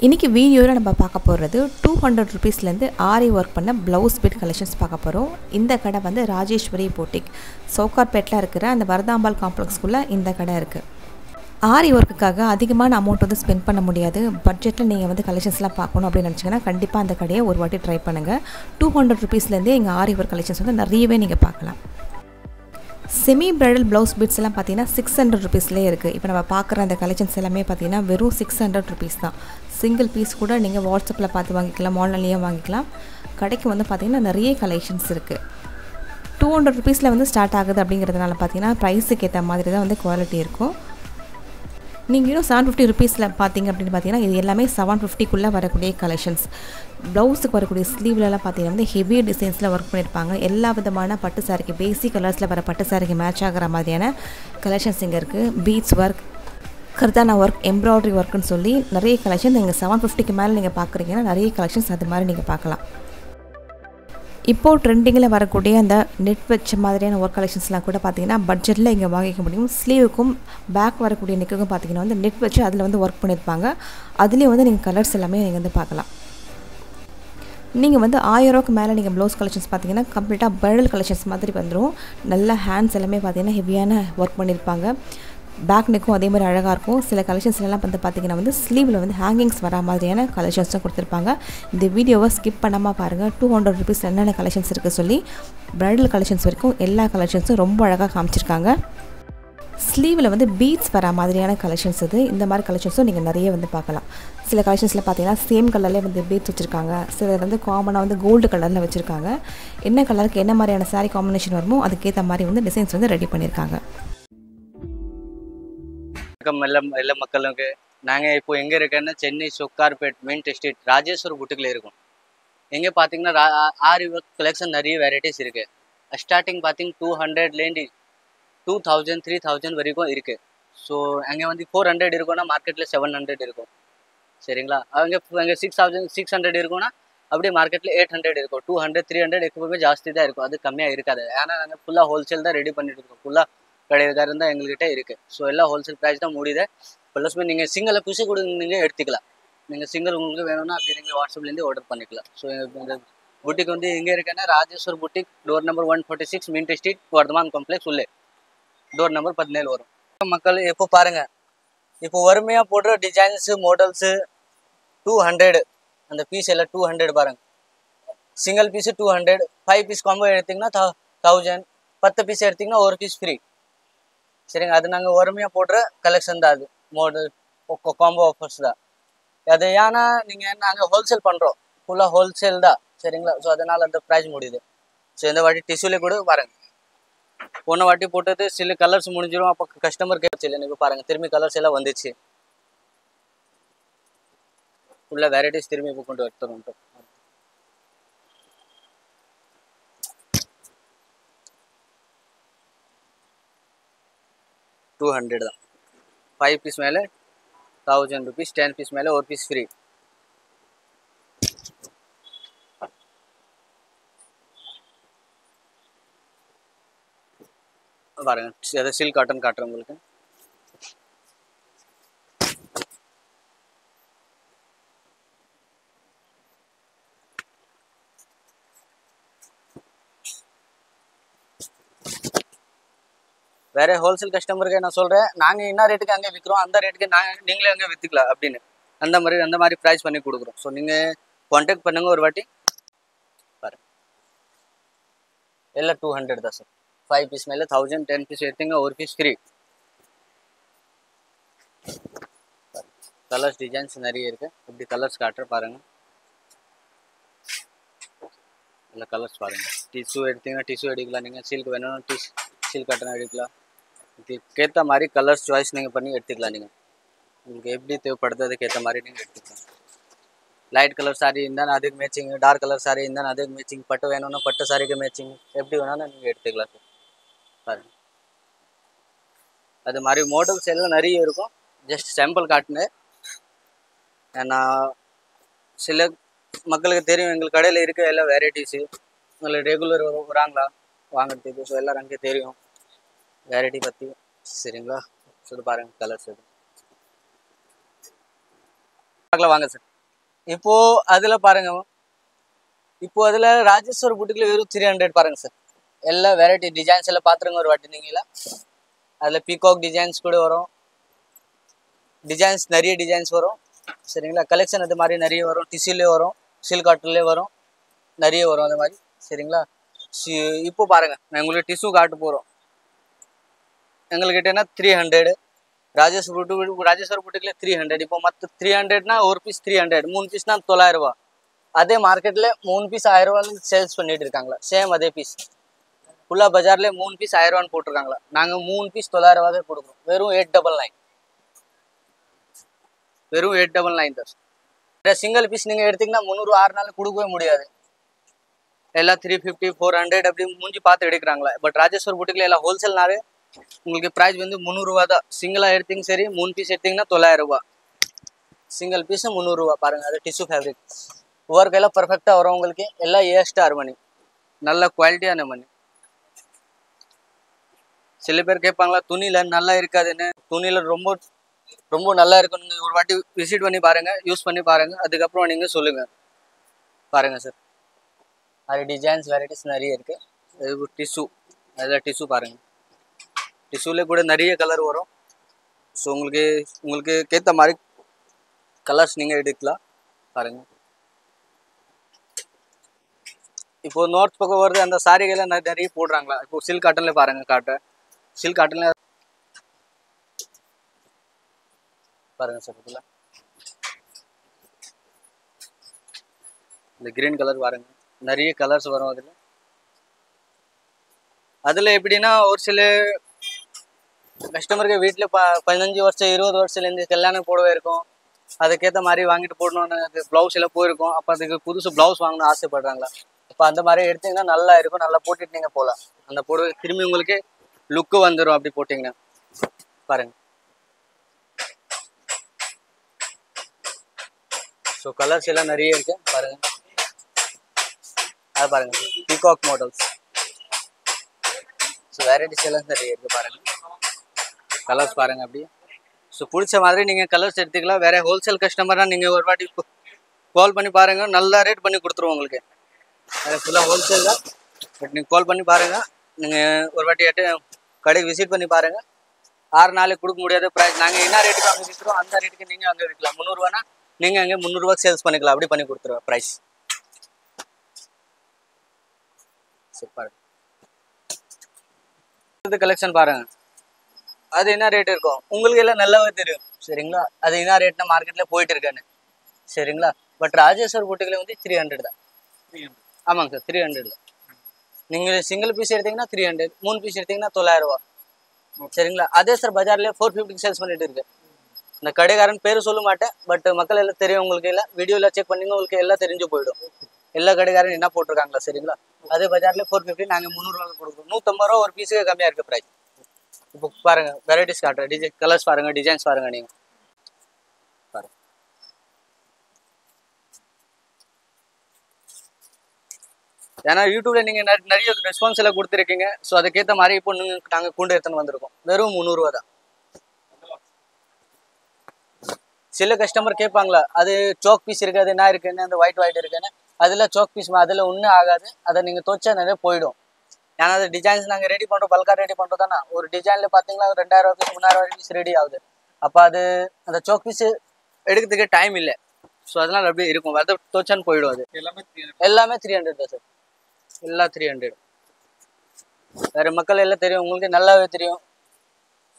இன்றைக்கி வீடியோவில் நம்ம பார்க்க போகிறது 200 ருபீஸ்லேருந்து ஆரி ஒர்க் பண்ண ப்ளவுஸ் பிட் கலெக்ஷன்ஸ் பார்க்க போகிறோம். இந்த கடை வந்து ராஜேஸ்வரி போட்டிக் சவுகார்பேட்டில் இருக்கிற அந்த வரதாம்பாள் காம்ப்ளெக்ஸ்குள்ளே இந்த கடை இருக்குது. ஆரி ஒர்க்குக்காக அதிகமான அமௌண்ட் வந்து ஸ்பெண்ட் பண்ண முடியாது, பட்ஜெட்டில் நீங்கள் வந்து கலெக்ஷன்ஸ்லாம் பார்க்கணும் அப்படின்னு நினச்சிங்கன்னா கண்டிப்பாக அந்த கடையை ஒரு வாட்டி ட்ரை பண்ணுங்கள். 200 ருபீஸ்லேருந்தே எங்கள் ஆரி ஒர்க் கலெக்ஷன்ஸ் வந்து நிறையவே நீங்கள் பார்க்கலாம். செமி பிரைடல் ப்ளவுஸ் பிட்ஸ் எல்லாம் பார்த்தீங்கன்னா 600 ருபீஸ்லேயே இருக்குது. இப்போ நம்ம பார்க்குற அந்த கலெக்ஷன்ஸ் எல்லாமே பார்த்தீங்கன்னா வெறும் 600 ருபீஸ் தான். சிங்கிள் பீஸ் கூட நீங்கள் வாட்ஸ்அப்பில் பார்த்து வாங்கிக்கலாம், ஆன்லைன்லேயே வாங்கிக்கலாம். கடைக்கு வந்து பார்த்திங்கன்னா நிறைய கலெக்ஷன்ஸ் இருக்குது. 200 ருபீஸில் வந்து ஸ்டார்ட் ஆகுது அப்படிங்கிறதுனால பார்த்தீங்கன்னா ப்ரைஸுக்கு ஏற்ற மாதிரி தான் வந்து குவாலிட்டி இருக்கும். நீங்கள் இன்னும் 750 ருபீஸில் பார்த்தீங்க அப்படின்னு பார்த்தீங்கன்னா இது எல்லாமே 750க்குள்ளே வரக்கூடிய கலெக்ஷன்ஸ். ப்ளவுஸுக்கு வரக்கூடிய ஸ்லீவ்லலாம் பார்த்தீங்கன்னா வந்து ஹெவி டிசைன்ஸில் ஒர்க் பண்ணியிருப்பாங்க. எல்லா விதமான பட்டு சாரிக்கு பேசிக் கலர்ஸில் வர பட்டு சாரிக்கு மேட்ச் ஆகிற மாதிரியான கலெக்ஷன்ஸ் இங்கே இருக்குது. பீட்ஸ் ஒர்க், கர்தானா ஒர்க், எம்ப்ராய்டரி ஒர்க்குன்னு சொல்லி நிறைய கலெக்ஷன் நீங்கள் 750க்கு மேலே நீங்கள் பார்க்குறீங்கன்னா நிறைய கலெக்ஷன்ஸ் அது மாதிரி நீங்கள் பார்க்கலாம். இப்போது ட்ரெண்டிங்கில் வரக்கூடிய அந்த நெட் வச்ச மாதிரியான ஒர்க் கலெக்ஷன்ஸ்லாம் கூட பார்த்திங்கன்னா பட்ஜெட்டில் இங்கே வாங்கிக்க முடியும். ஸ்லீவுக்கும் பேக் வரக்கூடிய நெக்குக்கும் பார்த்திங்கன்னா வந்து நெட் வச்சு அதில் வந்து ஒர்க் பண்ணியிருப்பாங்க. அதுலேயும் வந்து நீங்கள் கலர்ஸ் எல்லாமே நீங்கள் வந்து பார்க்கலாம். நீங்கள் வந்து 1000 ரூபாய்க்கு மேலே நீங்கள் ப்ளவுஸ் கலெக்ஷன்ஸ் பார்த்தீங்கன்னா கம்ப்ளீட்டாக பிரைடல் கலெக்ஷன்ஸ் மாதிரி வந்துடும். நல்ல ஹேண்ட்ஸ் எல்லாமே பார்த்திங்கன்னா ஹெவியான ஒர்க் பண்ணியிருப்பாங்க. பேக் நெக்கும் அதே மாதிரி அழகாக இருக்கும். சில கலெக்ஷன்ஸ்லாம் வந்து பார்த்திங்கன்னா வந்து ஸ்லீவில் வந்து ஹேங்கிங்ஸ் வர மாதிரியான கலெக்ஷன்ஸும் கொடுத்துருப்பாங்க. இந்த வீடியோவை ஸ்கிப் பண்ணாமல் பாருங்கள். 200 ருபீஸ் என்னென்ன கலெக்ஷன்ஸ் இருக்குது சொல்லி பிரைடல் கலெக்ஷன்ஸ் வரைக்கும் எல்லா கலெக்ஷன்ஸும் ரொம்ப அழகாக காமிச்சிருக்காங்க. ஸ்லீவில் வந்து பீட்ஸ் வர மாதிரியான கலெக்ஷன்ஸ் இது. இந்த மாதிரி கலெக்ஷன்ஸும் நீங்கள் நிறைய வந்து பார்க்கலாம். சில கலெக்ஷன்ஸில் பார்த்தீங்கன்னா சேம் கலர்லேயே வந்து பீட்ஸ் வச்சுருக்காங்க. சிலர் வந்து காமனாக வந்து கோல்டு கலரில் வச்சுருக்காங்க. என்ன கலருக்கு என்ன மாதிரியான சாரீ காம்பினேஷன் வருமோ அதுக்கேற்ற மாதிரி வந்து டிசைன்ஸ் வந்து ரெடி பண்ணியிருக்காங்க. எல்லா மக்களுக்கு நாங்கள் இப்போ எங்கே இருக்கேன்னா சென்னை சவுகார்பேட் மெயின் ஸ்ட்ரீட் ராஜேஸ்வர் புட்டிக்கில் இருக்கோம். எங்கே பார்த்தீங்கன்னா ஆரி ஒர்க் கலெக்ஷன் நிறைய வெரைட்டிஸ் இருக்குது. ஸ்டார்டிங் பார்த்தீங்கன்னா 200லேருந்து 2000 3000 வரைக்கும் இருக்குது. ஸோ அங்கே வந்து 400 இருக்கும்னா மார்க்கெட்டில் 700 இருக்கும். சரிங்களா? அங்கே 600 இருக்கும்னா அப்படியே மார்க்கெட்டில் 800 இருக்கும். 200 300 எப்பவுமே ஜாஸ்தி தான் இருக்கும், அது கம்மியாக இருக்காது. ஏன்னா நாங்கள் ஃபுல்லாக ஹோல்சேல் தான் ரெடி பண்ணிட்டு இருக்கோம். ஃபுல்லாக கடைக்காரன் தான் எங்கள்கிட்ட இருக்குது. ஸோ எல்லாம் ஹோல்சேல் ப்ரைஸ் தான் முடியுது. ப்ளஸ் நீங்கள் சிங்கிளை பிசு கூட நீங்கள் எடுத்துக்கலாம். நீங்கள் சிங்கிள் உங்களுக்கு வேணும்னா அப்படி நீங்கள் வாட்ஸ்அப்லேருந்து ஆர்டர் பண்ணிக்கலாம். ஸோ இந்த புட்டிக் வந்து எங்கே இருக்குன்னா ராஜேஸ்வர் புட்டிக், டோர் நம்பர் 146 மீன் ஸ்ட்ரீட், வர்தமான் காம்ப்ளெக்ஸ் உள்ளே, டோர் நம்பர் 17 வரும். மக்கள் எப்போ பாருங்கள், இப்போ வறுமையாக போடுற டிசைன்ஸு மாடல்ஸு 200 அந்த பீஸ் எல்லாம் 200 பாருங்கள். சிங்கிள் பீஸு 200, 5 பீஸ் காம்போ எடுத்திங்கன்னா 1000, 10 பீஸ் எடுத்திங்கன்னா ஒரு பீஸ் ஃப்ரீ. சரிங்க, அது நாங்கள் வறுமையாக போடுற கலெக்ஷன் தான். அது மாடல் காம்போ ஆஃபர்ஸ் தான் அது. ஏன்னா நீங்கள் நாங்கள் ஹோல்சேல் பண்ணுறோம், ஃபுல்லாக ஹோல்சேல் தான். சரிங்களா? ஸோ அதனால் அந்த ப்ரைஸ் முடியுது. ஸோ இந்த வாட்டி டிஷ்யூலே கூட பாருங்கள், போன வாட்டி போட்டது சில கலர்ஸ் முடிஞ்சிடும். அப்போ கஸ்டமர் கேட்ச்சு இல்லை, இப்போ பாருங்கள் திரும்பி கலர்ஸ் எல்லாம் வந்துச்சு. ஃபுல்லாக வெரைட்டிஸ் திரும்பி இப்போ கொண்டு வரணும். 200 தான். 5 பீஸ் மேலே 1000 ருபீஸ், 10 பீஸ் மேலே ஒரு பீஸ் ஃப்ரீ. பாருங்க, அதை சில்க் காட்டன் காட்டுறேன் உங்களுக்கு. வேற ஹோல்சேல் கஸ்டமருக்கு நான் சொல்கிறேன், நாங்கள் என்ன ரேட்டுக்கு அங்கே விற்கிறோம் அந்த ரேட்டுக்கு நீங்களே அங்கே விற்றுக்கலாம் அப்படின்னு. அந்த மாதிரி ப்ரைஸ் பண்ணி கொடுக்குறோம். ஸோ நீங்கள் கான்டாக்ட் பண்ணுங்கள் ஒரு வாட்டி. பாருங்க எல்லாம் 200 தான் சார். 5 பீஸ் மேலே 1000, 10 பீஸ் எடுத்தீங்க ஒரு பீஸ் ஃப்ரீ. கலர்ஸ் டிசைன்ஸ் நிறைய இருக்குது. இப்படி கலர்ஸ் காட்டுறேன் பாருங்கள். இல்லை கலர்ஸ் பாருங்கள். டிஷ்யூ எடுத்தீங்கன்னா டிஷ்யூ எடுக்கலாம். நீங்கள் சில்க் வேணும்னா சில்க் காட்டன் எடுக்கலாம். இதுக்கேற்ற மாதிரி கலர்ஸ் சாய்ஸ் நீங்கள் பண்ணி எடுத்துக்கலாம். நீங்கள் உங்களுக்கு எப்படி தேவைப்படுது அதுக்கேற்ற மாதிரி நீங்கள் எடுத்துக்கலாம். லைட் கலர் சாரீ இருந்தால் அதுக்கு மேட்சிங், டார்க் கலர் சாரீ இருந்தால் அதுக்கு மேட்சிங், பட்டு வேணும்னா பட்டு சாரிக்கு மேட்சிங், எப்படி வேணாலும் நீங்கள் எடுத்துக்கலாம் சார். பாருங்கள் அது மாதிரி மாடல்ஸ் எல்லாம் நிறைய இருக்கும். ஜஸ்ட் சாம்பிள் காட்டினேன். ஏன்னா சில மக்களுக்கு தெரியும் எங்கள் கடையில் இருக்க எல்லா வெரைட்டிஸு, உங்களுக்கு ரெகுலர் வராங்களா வாங்கிறதுக்கு. ஸோ எல்லாரும் அங்கே தெரியும் வெரைட்டி பற்றி. சரிங்களா? சொல்லி பாருங்கள் கலர்ஸ் இது. பார்க்கலாம் வாங்க சார். இப்போ அதில் பாருங்க, இப்போ அதில் ராஜேஸ்வர் புட்டிக்கில் வெறும் 300 பாருங்க சார். எல்லா வெரைட்டி டிசைன்ஸ் எல்லாம் பார்த்துருங்க ஒரு வாட்டி நீங்களா. அதில் பீகாக் டிசைன்ஸ் கூட வரும், டிசைன்ஸ் நிறைய டிசைன்ஸ் வரும் சரிங்களா. கலெக்ஷன் அது மாதிரி நிறைய வரும், டிஷ்யூலே வரும், சில்க் காட்டன்லேயே வரும், நிறைய வரும் அது மாதிரி சரிங்களா. இப்போ பாருங்க, நான் உங்களுக்கு டிஷ்யூ காட்ட போகிறோம். எங்கள்கிட்ட 300 ராஜேஸ்வர் புட்டிக்கில் 300. இப்போ மற்ற 300னா ஒரு பீஸ் 300, 3 பீஸ்னா 900 ரூபா. அதே மார்க்கெட்டில் 3 பீஸ் 1000 ரூபான்னு சேல்ஸ் பண்ணிட்டு இருக்காங்களா. சேம் அதே பீஸ் ஃபுல்லாக பஜாரில் 3 பீஸ் 1000 ரூபான்னு போட்டிருக்காங்களா. நாங்கள் 3 பீஸ் 900 ரூபாவே கொடுக்குறோம். வெறும் 899, வெறும் 899 தான். சிங்கிள் பீஸ் நீங்கள் எடுத்தீங்கன்னா 300 6 நாள் கொடுக்கவே முடியாது. எல்லாம் 350 400 அப்படி மூஞ்சி பார்த்து எடுக்கிறாங்களா. பட் ராஜேஸ்வர் புட்டிக்கில் எல்லாம் ஹோல்சேல்னாலே உங்களுக்கு ப்ரைஸ் வந்து 300 ரூபா தான். சிங்கிளாக எடுத்தீங்க சரி, 3 பீஸ் எடுத்தீங்கன்னா 900 ரூபா. சிங்கிள் பீஸ் 300 ரூபா பாருங்க. அது டிஷ்யூ ஃபேப்ரிக் ஒர்க் எல்லாம் பர்ஃபெக்டாக வரும் உங்களுக்கு. எல்லாம் A-ஸ்டார் மணி, நல்ல குவாலிட்டியான மணி. சில பேர் கேட்பாங்களா துணியில் நல்லா இருக்காதுன்னு. துணியில் ரொம்ப ரொம்ப நல்லா இருக்கும். நீங்கள் ஒரு வாட்டி விசிட் பண்ணி பாருங்கள், யூஸ் பண்ணி பாருங்கள், அதுக்கப்புறம் நீங்கள் சொல்லுங்கள். பாருங்கள் சார், அது டிசைன்ஸ் வெரைட்டிஸ் நிறைய இருக்குது. அது டிஷ்யூ, அதில் டிஷ்யூ பாருங்கள். டிஷ்யூலே கூட நிறைய கலர் வரும். ஸோ உங்களுக்கு ஏற்ற மாதிரி கலர்ஸ் நீங்கள் எடுக்கலாம் பாருங்கள். இப்போ நார்த் பக்கம் வருது அந்த சாரிகள்லாம் நிறைய போடுறாங்களா. இப்போ சில்க் காட்டன்ல பாருங்கள், சில்க் காட்டன்ல பாருங்கள் சார். இதில் இந்த கிரீன் கலர் பாருங்கள், நிறைய கலர்ஸ் வரும் அதில் எப்படின்னா ஒரு சில கஸ்டமருக்கு வீட்டில் 15 வருஷம் 20 வருஷத்துலேருந்து கல்யாணம் போடவே இருக்கும். அதுக்கேற்ற மாதிரி வாங்கிட்டு போடணும்னு அது ப்ளவுஸ் எல்லாம் போயிருக்கும். அப்போ அதுக்கு புதுசு ப்ளவுஸ் வாங்கணும்னு ஆசைப்படுறாங்களா. இப்போ அந்த மாதிரி எடுத்திங்கன்னா நல்லா இருக்கும், நல்லா போட்டுட்டு நீங்கள் போகலாம். அந்த போடுவே திரும்பி உங்களுக்கு லுக்கு வந்துடும் அப்படி போட்டிங்கன்னா. பாருங்கள், ஸோ கலர்ஸ் எல்லாம் நிறைய இருக்குது பாருங்கள். அது பாருங்கள், பீகாக் மாடல்ஸ். ஸோ வெரைட்டிஸ் எல்லாம் நிறைய இருக்குது பாருங்கள். கலர்ஸ் பாருங்கள் அப்படி. ஸோ பிடிச்ச மாதிரி நீங்கள் கலர்ஸ் எடுத்துக்கலாம். வேறு ஹோல்சேல் கஸ்டமராக நீங்கள் ஒரு வாட்டி கால் பண்ணி பாருங்கள், நல்லா ரேட் பண்ணி கொடுத்துருவோம் உங்களுக்கு. அது ஃபுல்லாக ஹோல்சேல் தான். பட் நீங்கள் கால் பண்ணி பாருங்கள், நீங்கள் ஒரு வாட்டி கடைக்கு விசிட் பண்ணி பாருங்கள். 6 நாளைக்கு கொடுக்க முடியாத ப்ரைஸ் நாங்கள் என்ன ரேட்டுக்கு அங்கே விற்கிறோம் அந்த ரேட்டுக்கு நீங்கள் அங்கே விற்கலாம். 300 ரூபானா நீங்கள் அங்கே 300 ரூபாய்க்கு சேல்ஸ் பண்ணிக்கலாம். அப்படி பண்ணி கொடுத்துருவோம் ப்ரைஸ். சரி பாருங்கள், கலெக்ஷன் பாருங்கள். அது என்ன ரேட் இருக்கும் உங்களுக்கு எல்லாம் நல்லாவே தெரியும் சரிங்களா. அது என்ன ரேட்னா மார்க்கெட்டில் போயிட்டு இருக்கான்னு சரிங்களா. பட் ராஜேஸ்வர் புட்டிக்கில் வந்து 300 தான். ஆமாங்க சார், 300 தான். நீங்கள் சிங்கிள் பீஸ் எடுத்தீங்கன்னா 300, 3 பீஸ் எடுத்தீங்கன்னா 900 ரூபா சரிங்களா. அதே சார் பஜார்லேயே 450 சேல்ஸ் பண்ணிட்டு இருக்கு. இந்த கடைக்காரன் பேர் சொல்ல மாட்டேன், பட் மக்கள் எல்லாம் தெரியும் உங்களுக்கு. எல்லாம் வீடியோவில் செக் பண்ணிங்க உங்களுக்கு எல்லாம் தெரிஞ்சு போயிடும். எல்லா கடைக்காரன் என்ன போட்டிருக்காங்களா சரிங்களா. அதே பஜார்லேயே 450, நாங்கள் 300 ரூபா கொடுக்குறோம். 150 ரூபா ஒரு பீஸுக்கு கம்மியாக இருக்குது ப்ரைஸ். இப்போ பாருங்கள், வெரைட்டிஸ் காட்டுறேன், டிசைன் கலர்ஸ் பாருங்கள், டிசைன்ஸ் பாருங்கள். நீங்கள் பாருங்கள், ஏன்னா யூடியூப்ல நீங்கள் நிறைய ரெஸ்பான்ஸ் எல்லாம் கொடுத்துருக்கீங்க. ஸோ அதுக்கேற்ற மாதிரி இப்போ நாங்கள் கொண்டு எடுத்துன்னு வந்திருக்கோம். வெறும் 300 ரூபா தான். சில கஸ்டமர் கேட்பாங்களா அது சாக் பீஸ் இருக்காது, என்ன இருக்குன்னு, அந்த ஒயிட் இருக்குன்னு. அதில் சாக் பீஸ் அதில் ஒன்றும் ஆகாது. அதை நீங்கள் துவைச்சா நிறைய போயிடும். ஏன்னா அது டிசைன்ஸ் நாங்கள் ரெடி பண்ணுறோம், பல்காக ரெடி பண்ணுறோம் தானே. ஒரு டிசைனில் பார்த்தீங்கன்னா 2000 பீஸ் 3000 பீஸ் ரெடி ஆகுது. அப்போ அது அந்த சாக் பீஸு எடுக்கிறதுக்கு டைம் இல்லை. ஸோ அதனால் அப்படியே இருக்கும், அதை துவைச்சான்னு போயிடும். அது எல்லாமே 300 தான் சார், எல்லாம் 300. வேறு மக்கள் எல்லாம் தெரியும், உங்களுக்கு நல்லாவே தெரியும்.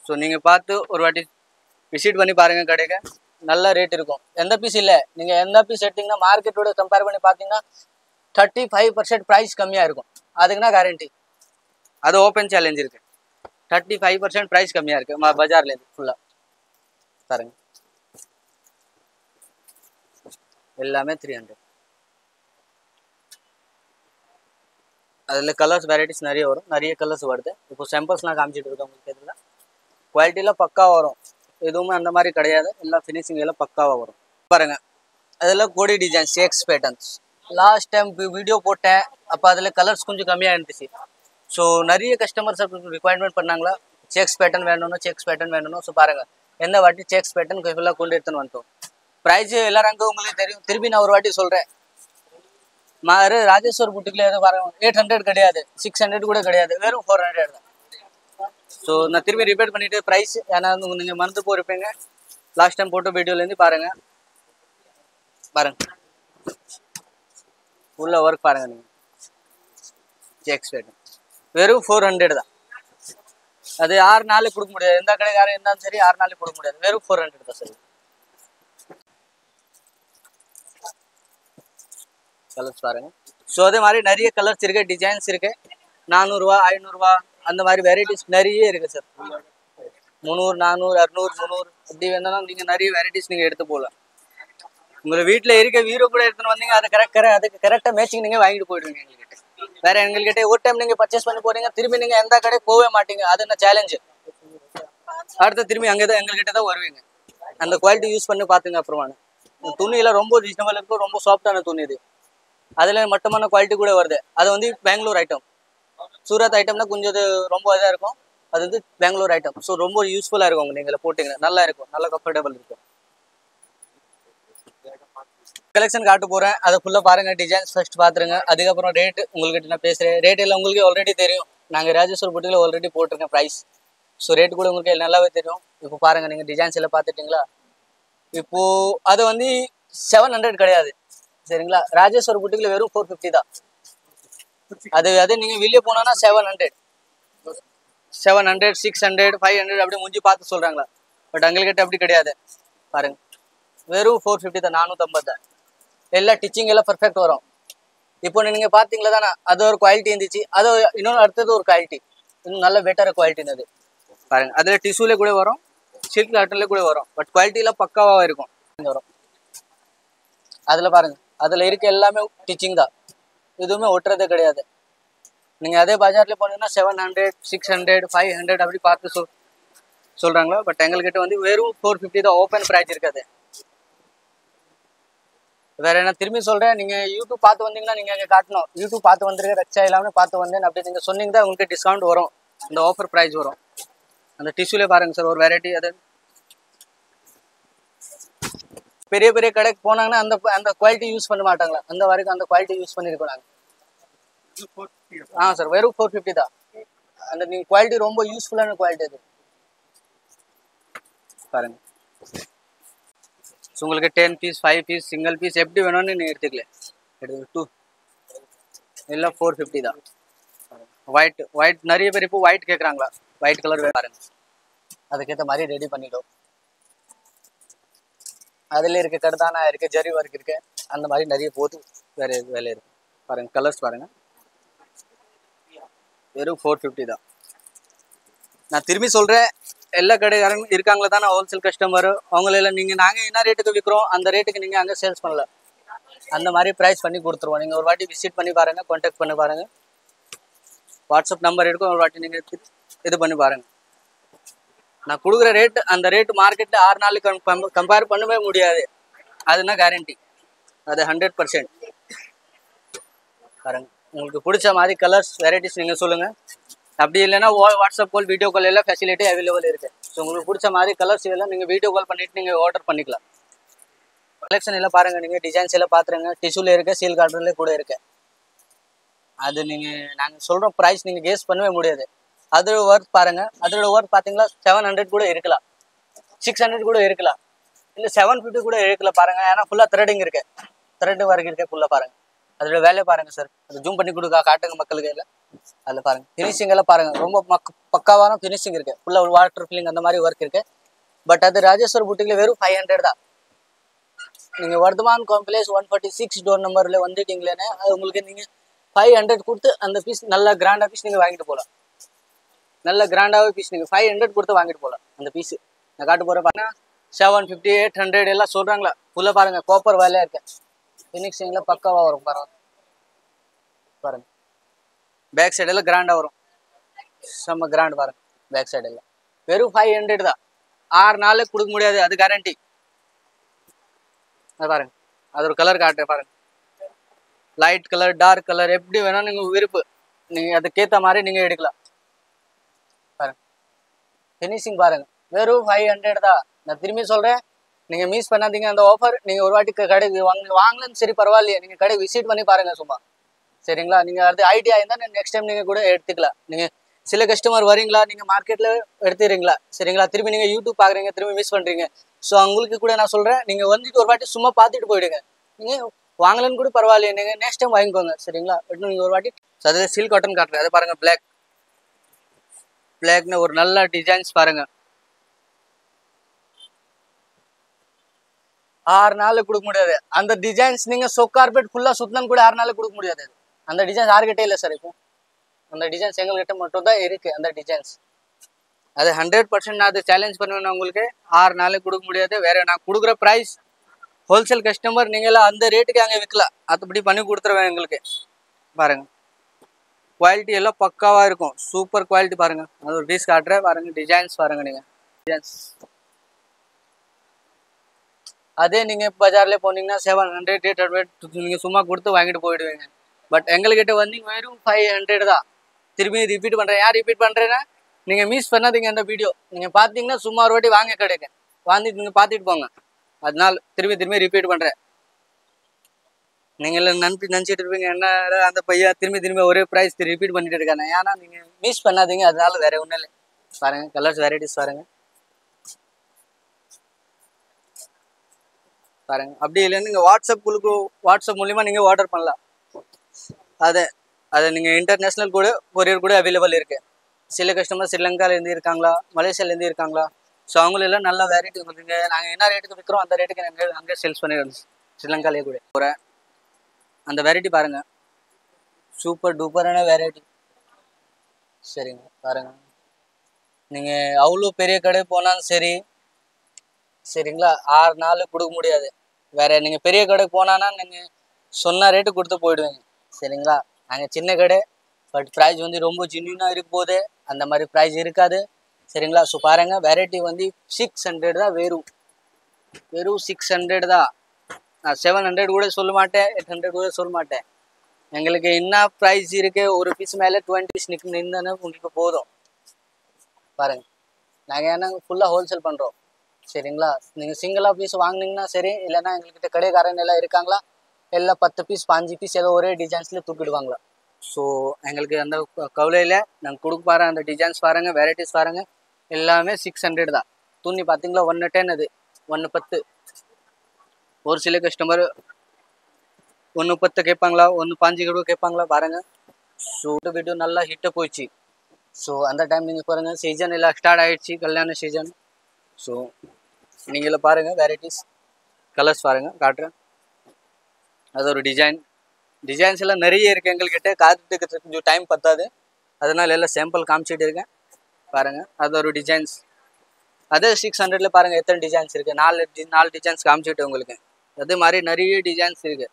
ஸோ நீங்கள் பார்த்து ஒரு வாட்டி விசிட் பண்ணி பாருங்கள் கடைக்கு. நல்ல ரேட் இருக்கும். எந்த பீஸ் இல்லை, நீங்கள் எந்த பீஸ் எடுத்தீங்கன்னா மார்க்கெட்டோட கம்பேர் பண்ணி பார்த்தீங்கன்னா 35% ப்ரைஸ் கம்மியாக இருக்கும். அதுக்குன்னா கேரண்டி. அது ஓப்பன் சேலஞ்ச் இருக்குது. 35% ப்ரைஸ் கம்மியாக இருக்குது பஜார்லேருந்து ஃபுல்லாக பாருங்க. எல்லாமே 300. அதில் கலர்ஸ் வெரைட்டிஸ் நிறைய வரும், நிறைய கலர்ஸ் வருது. இப்போ சாம்பிள்ஸ் நான் காமிச்சிட்டு இருக்கேன் உங்களுக்கு. இதில் குவாலிட்டியில் பக்காவாக வரும், எதுவுமே அந்த மாதிரி கிடையாது. எல்லாம் ஃபினிஷிங் எல்லாம் பக்காவாக வரும் பாருங்கள். அதில் கோடி design sex patterns. Last time video போட்டேன், அப்போ அதில் கலர்ஸ் கொஞ்சம் கம்மியாக இருந்துச்சு. ஸோ நிறைய கஸ்டமர்ஸ் ரிக்வயர்மெண்ட் பண்ணாங்களா, செக்ஸ் பேட்டர்ன் வேணும்னு. ஸோ பாருங்கள், எந்த வாட்டி செக்ஸ் பேட்டர்ன் ஃபுல்லாக கொண்டு எடுத்துன்னு வந்துட்டோம். ப்ரைஸ் எல்லாரும் உங்களுக்கு தெரியும். திருப்பி நான் ஒரு வாட்டி சொல்கிறேன். மாறு ராஜேஸ்வர் புட்டிக்கில் எதுவும் பாருங்க 800 கிடையாது, 600 கூட கிடையாது, வெறும் 400 தான். ஸோ நான் திரும்பி ரிப்பீட் பண்ணிவிட்டு ப்ரைஸ் ஏன்னா நீங்கள் மறந்து போயிருப்பீங்க. லாஸ்ட் டைம் போட்ட வீடியோலேருந்து பாருங்கள். உள்ள ஒர்க் பாருங்கள். நீங்கள் செக்ஸ் ரேட் வெறும் 400 தான். அது 6 நாளைக்கு கொடுக்க முடியாது. எந்த கடைக்காரன் இருந்தாலும் சரி 6 நாளைக்கு கொடுக்க முடியாது. வெறும் 400 தான் சரி. கலர்ஸ் பாருங்க. ஸோ அதே மாதிரி நிறைய கலர்ஸ் இருக்கு, டிசைன்ஸ் இருக்கு. 400 ரூபா 500 ரூபா அந்த மாதிரி வெரைட்டிஸ் நிறைய இருக்கு சார். 300 400 600 300 அப்படி வேணாலும் நீங்கள் நிறைய வெரைட்டிஸ் நீங்கள் எடுத்து போகலாம். உங்களை வீட்டில் இருக்க வீரோ கூட எடுத்துன்னு வந்தீங்க, அது அதுக்கு கரெக்டாக மேட்சிங் நீங்கள் வாங்கிட்டு போயிடுவீங்க. எங்கள்கிட்ட வேற எங்கள்கிட்ட ஒரு டைம் நீங்கள் பர்ச்சேஸ் பண்ணி போறீங்க, திரும்பி நீங்கள் எந்த கடை போகவே மாட்டீங்க. அது என்ன சேலஞ்சு. அடுத்த திரும்பி அங்கே தான் எங்கள்கிட்ட தான் வருவீங்க. அந்த குவாலிட்டி யூஸ் பண்ணி பார்த்துங்க. அப்புறமா துணியில் ரொம்ப ரீசனபிள் இருக்கும், ரொம்ப சாஃப்டான துணி இது. அதில் மட்டமான குவாலிட்டி கூட வருது. அது வந்து பெங்களூர் ஐட்டம். சூரத் ஐட்டம்னா கொஞ்சம் இது ரொம்ப இதாக இருக்கும். அது வந்து பெங்களூர் ஐட்டம். ஸோ ரொம்ப யூஸ்ஃபுல்லாக இருக்கும். நீங்கள் போட்டிங்கன்னா நல்லா இருக்கும், நல்லா கம்ஃபர்டபுள் இருக்கும். கலெக்ஷன் காட்ட போகிறேன், அதை ஃபுல்லாக பாருங்கள். டிசைன்ஸ் ஃபர்ஸ்ட் பார்த்துருங்க. அதுக்கப்புறம் ரேட்டு உங்கள்கிட்ட நான் பேசுகிறேன். ரேட் எல்லாம் உங்களுக்கு ஆல்ரெடி தெரியும். நாங்கள் ராஜேஸ்வர் புட்டிக்கில் ஆல்ரெடி போட்டிருக்கேன் ப்ரைஸ். ஸோ ரேட் கூட உங்களுக்கு நல்லாவே தெரியும். இப்போ பாருங்கள், நீங்கள் டிசைன்ஸ் எல்லாம் பார்த்துட்டிங்களா. இப்போது அது வந்து 700 கிடையாது சரிங்களா. ராஜேஸ்வர் புட்டிக்கில் வெறும் 450 தான். அது நீங்கள் வெளியே போனோன்னா 700 600 500 அப்படி முடிஞ்சு பார்த்து சொல்கிறாங்களா. பட் எங்கள்கிட்ட அப்படி கிடையாது. பாருங்க, வெறும் 450 தான், 450 தான். எல்லா டிச்சிங் எல்லாம் பர்ஃபெக்ட் வரும். இப்போ நீங்கள் பார்த்தீங்களா தானே, அது ஒரு குவாலிட்டி இருந்துச்சு. அது இன்னொன்று அடுத்தது ஒரு குவாலிட்டி, இன்னும் நல்ல பெட்டர் குவாலிட்டின்னு அது பாருங்க. அதில் டிஷ்யூலே கூட வரும், சில்க் காட்டன்ல கூட வரும். பட் குவாலிட்டியில் பக்காவாக இருக்கும் வரும். அதில் பாருங்க, அதில் இருக்க எல்லாமே டிச்சிங் தான், எதுவுமே ஒட்டுறதே கிடையாது. நீங்கள் அதே பஜாரில் போனீங்கன்னா 700 600 500 அப்படி பார்த்து சொல்கிறாங்களா. பட் எங்கள்கிட்ட வந்து வெறும் 450 தான். ஓப்பன் ப்ரைஸ் இருக்காது. வேற என்ன திரும்பி சொல்கிறேன், நீங்கள் யூடியூப் பார்த்து வந்தீங்கன்னா நீங்கள் அங்கே காட்டணும். யூடியூப் பார்த்து வந்துருக்க ரக்ஷா எல்லாமே பார்த்து வந்தேன் அப்படி நீங்கள் சொன்னீங்க தான் உங்களுக்கு டிஸ்கவுண்ட் வரும், இந்த ஆஃபர் ப்ரைஸ் வரும். அந்த டிஷ்யூலே பாருங்கள் சார், ஒரு வெரைட்டி. அது பெரிய பெரிய கடைக்கு போனாங்கன்னா அந்த குவாலிட்டி யூஸ் பண்ண மாட்டாங்களா. அந்த வரைக்கும் அந்த குவாலிட்டி யூஸ் பண்ணியிருக்கோம் நாங்கள். சார் வெறும் 450 தான். அந்த நீங்கள் குவாலிட்டி ரொம்ப யூஸ்ஃபுல்லான குவாலிட்டி அது பாருங்க. ஸோ உங்களுக்கு 10 பீஸ் 5 பீஸ் சிங்கிள் பீஸ் எப்படி வேணும்னு நீங்கள் எடுத்துக்கலாம். 2 எல்லாம் 450 தான். ஒயிட் நிறைய பேர் இப்போ ஒயிட் கேட்குறாங்களா. ஒயிட் கலர் பாருங்க, அதுக்கேற்ற மாதிரி ரெடி பண்ணிடும். அதில் இருக்க கடுதானா இருக்கு, ஜரி ஒர்க் இருக்கு, அந்த மாதிரி நிறைய போட்டு வேறு வேலை இருக்கு பாருங்க. கலர்ஸ் பாருங்க, வெறும் 450 தான். நான் திரும்பி சொல்கிறேன், எல்லா கடைக்காரங்க இருக்காங்களா தானே ஹோல்சேல் கஸ்டமர், அவங்களெல்லாம் நாங்கள் என்ன ரேட்டுக்கு விற்கிறோம் அந்த ரேட்டுக்கு நீங்கள் அங்கே சேல்ஸ் பண்ணல. அந்த மாதிரி ப்ரைஸ் பண்ணி கொடுத்துருவோம். நீங்கள் ஒரு வாட்டி விசிட் பண்ணி பாருங்கள், கான்டாக்ட் பண்ணி பாருங்கள். வாட்ஸ்அப் நம்பர் இருக்கும், ஒரு வாட்டி நீங்கள் இது பண்ணி பாருங்கள். நான் கொடுக்குற ரேட்டு அந்த ரேட்டு மார்க்கெட்டில் 6 நாளுக்கு கம்பேர் பண்ணவே முடியாது. அதுனா கேரண்டி, அது 100% பாருங்க. உங்களுக்கு பிடிச்ச மாதிரி கலர்ஸ் வெரைட்டிஸ் நீங்கள் சொல்லுங்கள். அப்படி இல்லைன்னா வாட்ஸ்அப் கால் வீடியோ கால் எல்லாம் ஃபெசிலிட்டி அவைலபிள் இருக்குது. ஸோ உங்களுக்கு பிடிச்ச மாதிரி கலர்ஸ் எல்லாம் நீங்கள் வீடியோ கால் பண்ணிவிட்டு நீங்கள் ஆர்டர் பண்ணிக்கலாம். கலெக்ஷன் எல்லாம் பாருங்கள், நீங்கள் டிசைன்ஸ் எல்லாம் பார்த்துருங்க. டிஷ்யூவில் இருக்குது, சீல் காட்டன்லேயே கூட இருக்குது. அது நாங்கள் சொல்கிற ப்ரைஸ் நீங்கள் கெஸ் பண்ணவே முடியாது. அதோட ஒர்க் பாருங்கள், அதோட ஒர்க் பார்த்தீங்களா 700 கூட இருக்கலாம், 600 கூட இருக்கலாம், இல்லை 750 கூட இருக்கலாம் பாருங்கள். ஏன்னா ஃபுல்லாக த்ரெட்டிங் இருக்குது, த்ரெட் ஒர்க் இருக்குது ஃபுல்லாக பாருங்கள். அதோட வேலையை பாருங்கள் சார். அது ஜூம் பண்ணி காட்டுங்க மக்களுக்கு எல்லாம். அதில் பாருங்கள் ஃபினிஷிங் எல்லாம் பாருங்கள், ரொம்ப பக்காவான ஃபினிஷிங் இருக்குது. ஃபுல்லாக ஒரு வாட்டர் ஃபில்லிங் அந்த மாதிரி ஒர்க் இருக்குது. பட் அது ராஜேஸ்வர் புட்டிக்கில் வெறும் 500 தான். நீங்கள் வர்தமான் காம்ப்ளெக்ஸ் 146 டோர் நம்பரில் வந்துட்டீங்களேன்னு அது உங்களுக்கு நீங்கள் 500 கொடுத்து அந்த பீஸ் நல்லா கிராண்டாக பீஸ் நீங்கள் வாங்கிட்டு போகலாம். நல்ல கிராண்டாகவே பீஸ் நீங்கள் 500 கொடுத்து வாங்கிட்டு போகலாம். அந்த பீஸு நான் காட்டு போகிற பாருங்க, 750 800 எல்லாம் சொல்கிறாங்களா. ஃபுல்லாக பாருங்கள், காப்பர் வேலையாக இருக்கேன். ஃபினிஷிங்கில் பக்காவாக வரும் பாருங்கள். பாருங்கள் பேக் சைடெல்லாம் கிராண்டாக வரும், செம்ம கிராண்ட் பாருங்கள். பேக் சைடெல்லாம் வெறும் 500 தான். 6 நாளுக்கு கொடுக்க முடியாது, அது கேரண்டி. அது பாருங்கள், அது ஒரு கலர் காட்டு பாருங்கள். லைட் கலர் டார்க் கலர் எப்படி வேணால் நீங்கள் விருப்பு, நீங்கள் அதுக்கேற்ற மாதிரி நீங்கள் எடுக்கலாம். பாருங்கள் ஃபினிஷிங் பாருங்கள், வெறும் 500 தான். நான் திரும்பி சொல்கிறேன், நீங்கள் மிஸ் பண்ணாதீங்க அந்த ஆஃபர். நீங்கள் ஒரு வாட்டி கடைக்கு வாங்கலன்னு சரி பரவாயில்லையே, நீங்கள் கடைக்கு விசிட் பண்ணி பாருங்கள் சும்மா. சரிங்களா? நீங்கள் அது ஐடியா இருந்தால் நெக்ஸ்ட் டைம் நீங்கள் கூட எடுத்துக்கலாம். நீங்கள் சில கஸ்டமர் வரீங்களா, நீங்கள் மார்க்கெட்டில் எடுத்துறீங்களா, சரிங்களா, திரும்பி நீங்கள் யூடியூப் பார்க்குறீங்க, திரும்பி மிஸ் பண்ணுறீங்க. ஸோ அவங்களுக்கு கூட நான் சொல்கிறேன், நீங்கள் வந்துட்டு ஒரு வாட்டி சும்மா பார்த்துட்டு போயிடுங்க. நீங்கள் வாங்கலன்னு கூட பரவாயில்லையே, நீங்கள் நெக்ஸ்ட் டைம் வாங்கிக்கோங்க. சரிங்களா? பட் நீங்கள் ஒரு வாட்டி அதில் சில்க் காட்டன் காட்டுறேன். அதை பாருங்கள், பிளாக்னு ஒரு நல்ல டிசைன்ஸ் பாருங்கள். 6 நாள் கொடுக்க முடியாது அந்த டிசைன்ஸ். நீங்கள் சொக் கார்பெட் ஃபுல்லாக சுத்தணும் கூட 6 நாள் கொடுக்க முடியாது. அந்த டிசைன்ஸ் யாருக்கிட்டே இல்லை சார். இப்போ அந்த டிசைன்ஸ் எங்கள்கிட்ட மட்டும் தான் இருக்குது. அந்த டிசைன்ஸ் அது 100% நான் அதை சேலஞ்ச் பண்ணுவேன். உங்களுக்கு 6 நாள் கொடுக்க முடியாது. வேறு நான் கொடுக்குற ப்ரைஸ் ஹோல்சேல் கஸ்டமர் நீங்களாம் அந்த ரேட்டுக்கு அங்கே விற்கலாம். அதுபடி பண்ணி கொடுத்துருவேன். எங்களுக்கு பாருங்கள், குவாலிட்டி எல்லாம் பக்காவாக இருக்கும். சூப்பர் குவாலிட்டி பாருங்கள். அது ஒரு பீஸ் காட்டுறேன் பாருங்கள். டிசைன்ஸ் பாருங்கள். நீங்கள் டிசைன்ஸ் அதே நீங்கள் பஜாரில் போனீங்கன்னா 700 800 நீங்கள் சும்மா கொடுத்து வாங்கிட்டு போயிடுவீங்க. பட் எங்கள்கிட்ட வந்தீங்க வெறும் 500 தான். திரும்பி ரிப்பீட் பண்ணுறேன். யார் ரிப்பீட் பண்ணுறேன்னா, நீங்கள் மிஸ் பண்ணாதீங்க அந்த வீடியோ. நீங்கள் பார்த்தீங்கன்னா சும்மா ஒரு வாட்டி வாங்க கிடைக்கு வாங்கிட்டு நீங்கள் பார்த்துட்டு போங்க. அதனால திரும்பி ரிப்பீட் பண்ணுறேன். நீங்கள் நினச்சிட்டு இருப்பீங்க என்ன அந்த பையன் திரும்பி ஒரே ப்ரைஸ் ரிப்பீட் பண்ணிட்டு இருக்காங்க. ஏன்னா நீங்கள் மிஸ் பண்ணாதீங்க. அதனால வேறு ஒன்றும் இல்லை. பாருங்கள், கலர்ஸ் வெரைட்டிஸ் பாருங்கள். பாருங்கள், அப்படி இல்லைன்னு நீங்கள் வாட்ஸ்அப் மூலிமா நீங்கள் ஆர்டர் பண்ணலாம். அதை நீங்கள் இன்டர்நேஷ்னல் கூட கொரியர் கூட அவைலபிள் இருக்குது. சில கஸ்டமர் ஸ்ரீலங்காலேருந்து இருக்காங்களா, மலேசியாலேருந்து இருக்காங்களா. ஸோ அவங்களெல்லாம் நல்ல வெரைட்டி கொடுத்துங்க. நாங்கள் என்ன ரேட்டுக்கு விற்கிறோம் அந்த ரேட்டுக்கு நாங்கள் அங்கே சேல்ஸ் பண்ணிடுறோம். ஸ்ரீலங்காலே கூட போகிறேன். அந்த வெரைட்டி பாருங்கள், சூப்பர் டூப்பரான வெரைட்டி. சரிங்க, பாருங்கள். நீங்கள் அவ்வளோ பெரிய கடை போனாலும் சரி, சரிங்களா, 6 நாள் கொடுக்க முடியாது. வேறு நீங்கள் பெரிய கடைக்கு போனான்னா நீங்கள் சொன்ன ரேட்டு கொடுத்து போயிடுவீங்க. சரிங்களா? நாங்கள் சின்ன கடை, பட் ப்ரைஸ் வந்து ரொம்ப ஜென்யூனாக இருக்கும் போது அந்த மாதிரி ப்ரைஸ் இருக்காது. சரிங்களா? ஸோ பாருங்கள், வெரைட்டி வந்து 600 தான். வெறும் 600 தான். நான் 700 கூட சொல்ல மாட்டேன், 800 கூட சொல்ல மாட்டேன். எங்களுக்கு என்ன ப்ரைஸ் இருக்குது, ஒரு பீஸ் மேலே 20 பீஸ் நின்று உங்களுக்கு போதும். பாருங்கள், நாங்கள் ஏன்னா ஃபுல்லாக ஹோல்சேல் பண்ணுறோம். சரிங்களா? நீங்கள் சிங்கிளாக பீஸ் வாங்கினீங்கன்னா சரி, இல்லைன்னா எங்கள்கிட்ட கடைக்காரன் எல்லாம் இருக்காங்களா, எல்லாம் 10 பீஸ் 5 பீஸ் ஏதோ ஒரே டிசைன்ஸில் தூக்கிடுவாங்களா. ஸோ எங்களுக்கு அந்த கவலையில் நாங்கள் கொடுக்க பாரு. அந்த டிசைன்ஸ் பாருங்கள், வெரைட்டிஸ் பாருங்கள், எல்லாமே 600 தான். துணி பார்த்தீங்களா, 110 அது 110. ஒரு சில கஸ்டமர் 110 கேட்பாங்களா, 1.5 கூட கேட்பாங்களா. பாருங்கள், ஸோ வீடியோ நல்லா ஹிட்டாக போயிடுச்சு. ஸோ அந்த டைம் நீங்கள் பாருங்கள், சீசன் எல்லாம் ஸ்டார்ட் ஆகிடுச்சு, கல்யாண சீசன். ஸோ நீங்கள பாருங்கள், வெரைட்டிஸ் கலர்ஸ் பாருங்கள், காட்டுறேன். அது ஒரு டிசைன்ஸ் எல்லாம் நிறைய இருக்குது எங்கள்கிட்ட. காத்துக்கு கொஞ்சம் டைம் பத்தாது, அதனால எல்லாம் சாம்பிள் காமிச்சிட்டு இருக்கேன். பாருங்கள், அது ஒரு டிசைன்ஸ். அதே 600ல பாருங்கள் எத்தனை டிசைன்ஸ் இருக்குது. 4 டிசைன்ஸ் காமிச்சிட்டு உங்களுக்கு. அதே மாதிரி நிறைய டிசைன்ஸ் இருக்குது.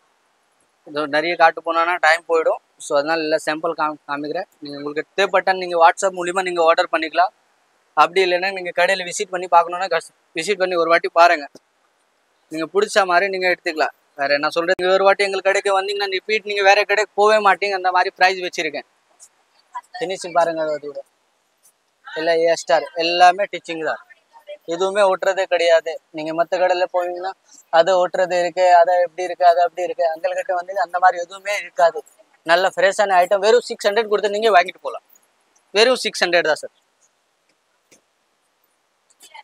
இது நிறைய காட்டு போனோன்னா டைம் போயிடும். ஸோ அதனால் எல்லாம் சாம்பிள் காமிக்கிறேன். நீங்கள் உங்களுக்கு தேவைப்பட்டால் நீங்கள் வாட்ஸ்அப் மூலிமா நீங்கள் ஆர்டர் பண்ணிக்கலாம். அப்படி இல்லைன்னா நீங்கள் கடையில் விசிட் பண்ணி பார்க்கணுன்னா விசிட் பண்ணி ஒரு வாட்டி பாருங்கள். நீங்கள் பிடிச்ச மாதிரி நீங்கள் எடுத்துக்கலாம். வேறு என்ன சொல்கிறேன், நீங்கள் ஒரு வாட்டி எங்கள் கடைக்கு வந்தீங்கன்னா ரிப்பீட் நீங்கள் வேறு கடைக்கு போகவே மாட்டீங்க. அந்த மாதிரி ப்ரைஸ் வச்சுருக்கேன். ஃபினிஷிங் பாருங்கள், அதோட எல்லாம் ஏஸ்டார் எல்லாமே டிச்சிங் தான். எதுவுமே ஒட்டுறதே கிடையாது. நீங்கள் மற்ற கடையில் போனீங்கன்னா அதை ஒட்டுறது இருக்குது, அதை எப்படி இருக்குது, அது அப்படி இருக்குது. எங்கள்கிட்ட வந்து அந்த மாதிரி எதுவுமே இருக்காது. நல்ல ஃப்ரெஷ்ஷான ஐட்டம். வெறும் 600 கொடுத்து நீங்கள் வாங்கிட்டு போகலாம். வெறும் 600 தான் சார்.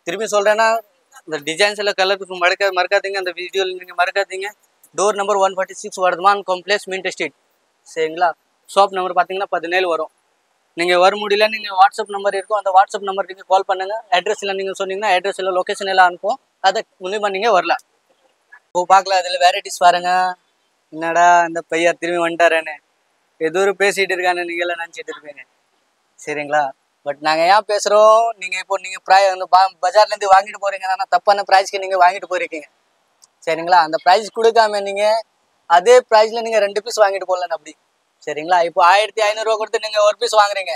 திரும்பி சொல்கிறேன்னா, இந்த டிசைன்ஸ் எல்லாம் கலருக்கு மறக்காதீங்க. அந்த வீடியோவில் நீங்கள் மறக்காதீங்க. Door number 146 Vardhaman complex, mint street. சரிங்களா? ஷாப் நம்பர் பார்த்தீங்கன்னா 17 வரும். நீங்கள் வர முடியல, நீங்கள் வாட்ஸ்அப் நம்பர் இருக்கும், அந்த வாட்ஸ்அப் நம்பர் நீங்கள் கால் பண்ணுங்கள். அட்ரஸ் எல்லாம் நீங்கள் சொன்னீங்கன்னா அட்ரஸ் எல்லாம் லொக்கேஷன் எல்லாம் அனுப்பும். அதை மூலிமா நீங்கள் வரலாம். இப்போ பார்க்கலாம், அதில் வெரைட்டிஸ் பாருங்கள். என்னடா இந்த பையன் திரும்பி வந்துட்டாரேன்னு ஏதோ ஒரு பேசிகிட்டு இருக்கான்னு நீங்கள் எல்லாம் நினச்சிட்டு இருப்பீங்க. சரிங்களா? பட் நாங்கள் ஏன் பேசுகிறோம், நீங்கள் இப்போ நீங்கள் அந்த பஜார்லேருந்து வாங்கிட்டு போகிறீங்கன்னா தப்பான ப்ரைஸ்க்கு நீங்கள் வாங்கிட்டு போயிருக்கீங்க. சரிங்களா? அந்த ப்ரைஸ் கொடுக்காம நீங்கள் அதே ப்ரைஸில் நீங்கள் 2 பீஸ் வாங்கிட்டு போகலன்னு அப்படி. சரிங்களா? இப்போ 1500 ரூபா கொடுத்து நீங்கள் ஒரு பீஸ் வாங்குறீங்க.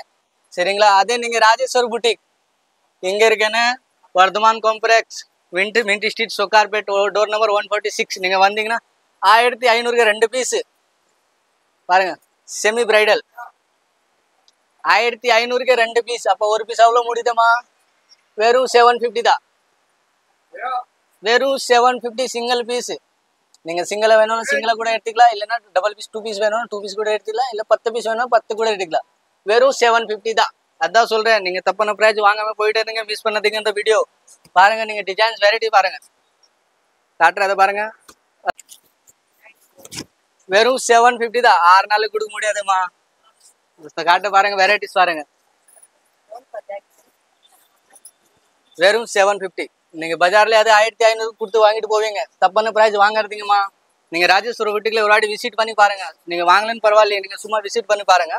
சரிங்களா? அதே நீங்கள் ராஜேஸ்வர் புட்டிக் எங்கே இருக்குன்னு, Vardhaman complex, mint street, Sowcarpet, door number 146. நீங்கள் வந்தீங்கன்னா 1500க்கு 2 பீஸு பாருங்கள். செமி பிரைடல் 1500க்கு 2 பீஸ். அப்போ ஒரு பீஸ் அவ்வளோ முடியுதமா? வெறும் 750 தான். வெறும் 750 சிங்கிள் பீஸ். நீங்கள் சிங்கிளை வேணும் சிங்கிளை கூட எடுத்துக்கலாம், இல்லைன்னா டபுள் பீஸ் 2 பீஸ் வேணும் 2 பீஸ் கூட எடுத்துக்கலாம், இல்லை 10 பீஸ் வேணும் 10 கூட எடுத்துக்கலாம். வெறும் 750 தான். அதான் சொல்கிறேன், நீங்கள் தப்பான ப்ரைஸ் வாங்காமல் போயிட்டே இருங்க, மிஸ் பண்ணதுங்க இந்த வீடியோ. பாருங்கள், நீங்கள் டிசைன்ஸ் வெரைட்டி பாருங்கள், காட்டுறதை பாருங்கள். வெறும் 750 தான். 6 நாளுக்கு கொடுக்க முடியாதுமா. காட்ட பாருங்க, வெரைட்டிஸ் பாருங்க. வெறும் 750. நீங்க பஜார்ல அது 1500 கொடுத்து வாங்கிட்டு போவீங்க. தப்பான பிரைஸ் வாங்குறதுங்கம்மா. நீங்க ராஜேஸ்வர வீட்டுக்குள்ள ஒரு வாட்டி விசிட் பண்ணி பாருங்க. நீங்க வாங்கலன்னு பரவாயில்லையே, நீங்க சும்மா விசிட் பண்ணி பாருங்க.